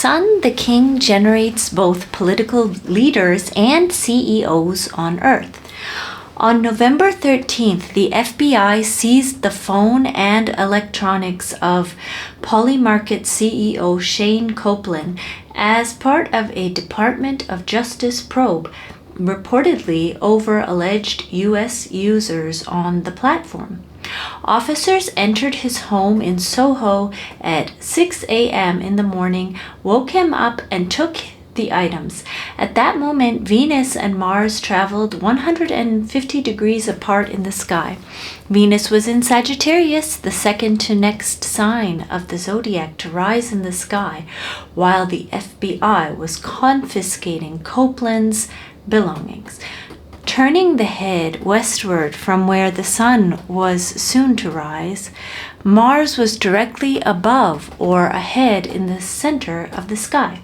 Sun, the king, generates both political leaders and CEOs on Earth. On November 13th, the FBI seized the phone and electronics of Polymarket CEO Shane Copeland as part of a Department of Justice probe, reportedly over alleged U.S. users on the platform. Officers entered his home in Soho at 6 a.m. in the morning, woke him up, and took the items. At that moment, Venus and Mars traveled 150 degrees apart in the sky. Venus was in Sagittarius, the second to next sign of the zodiac to rise in the sky, while the FBI was confiscating Copeland's belongings. Turning the head westward from where the sun was soon to rise, Mars was directly above or ahead in the center of the sky.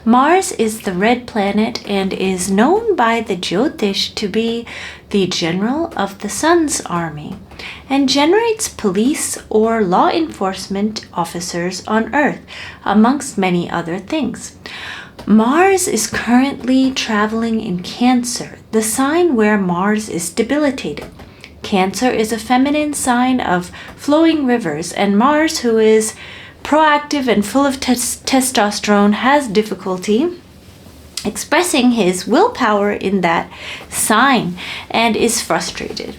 Mars is the red planet and is known by the Jyotish to be the general of the sun's army and generates police or law enforcement officers on Earth, amongst many other things. Mars is currently traveling in Cancer, the sign where Mars is debilitated. Cancer is a feminine sign of flowing rivers, and Mars, who is proactive and full of testosterone, has difficulty expressing his willpower in that sign and is frustrated.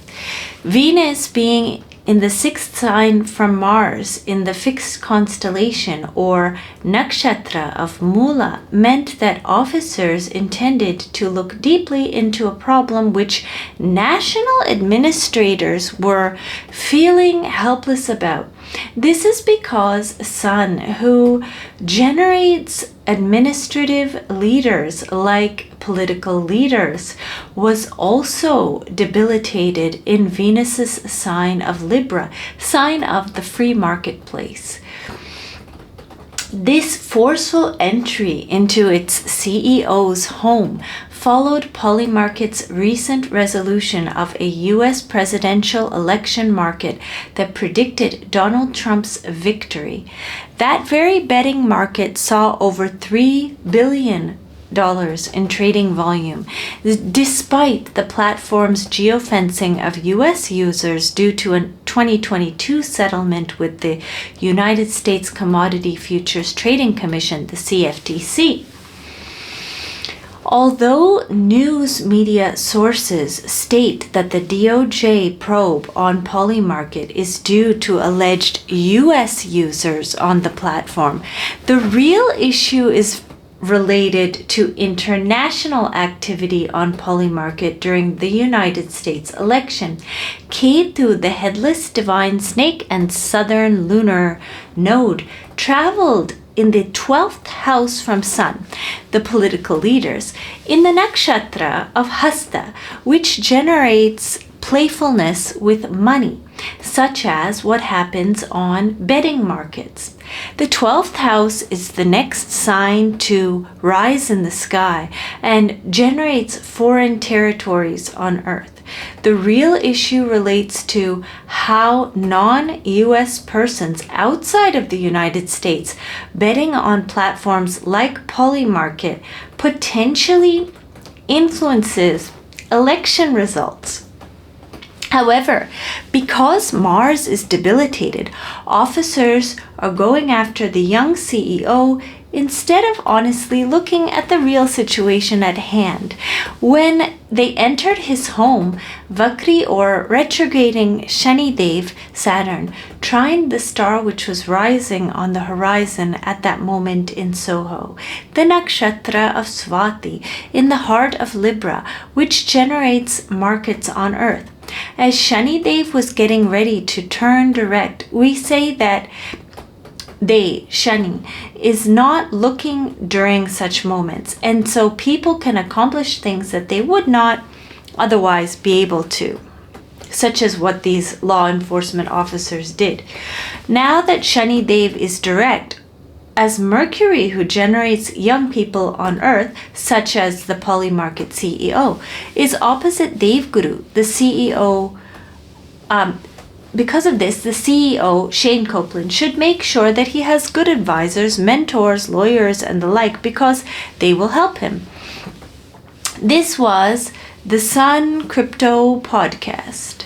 Venus, being in the sixth sign from Mars in the fixed constellation or nakshatra of Mula, meant that officers intended to look deeply into a problem which national administrators were feeling helpless about. This is because Sun, who generates administrative leaders like political leaders, was also debilitated in Venus's sign of Libra, sign of the free marketplace. This forceful entry into its CEO's home followed Polymarket's recent resolution of a U.S. presidential election market that predicted Donald Trump's victory. That very betting market saw over $3 billion in trading volume, despite the platform's geofencing of U.S. users due to a 2022 settlement with the United States Commodity Futures Trading Commission, the CFTC. Although news media sources state that the DOJ probe on Polymarket is due to alleged U.S. users on the platform, the real issue is related to international activity on Polymarket during the United States election. Ketu, the headless divine snake and southern lunar node, traveled in the 12th house from Sun, the political leaders, in the nakshatra of Hasta, which generates playfulness with money, such as what happens on betting markets. The 12th house is the next sign to rise in the sky and generates foreign territories on Earth. The real issue relates to how non-US persons outside of the United States betting on platforms like Polymarket potentially influences election results. However, because Mars is debilitated, officers are going after the young CEO instead of honestly looking at the real situation at hand. When they entered his home, Vakri, or retrograding Shanidev, Saturn, trined the star which was rising on the horizon at that moment in Soho, the nakshatra of Swati, in the heart of Libra, which generates markets on Earth. As Shanidev was getting ready to turn direct, we say that Shani, is not looking during such moments, and so people can accomplish things that they would not otherwise be able to, such as what these law enforcement officers did. Now that Shanidev is direct, as Mercury, who generates young people on Earth, such as the Polymarket CEO, is opposite Devguru, the CEO, because of this, the CEO, Shane Copeland, should make sure that he has good advisors, mentors, lawyers, and the like, because they will help him. This was the Sun Crypto Podcast.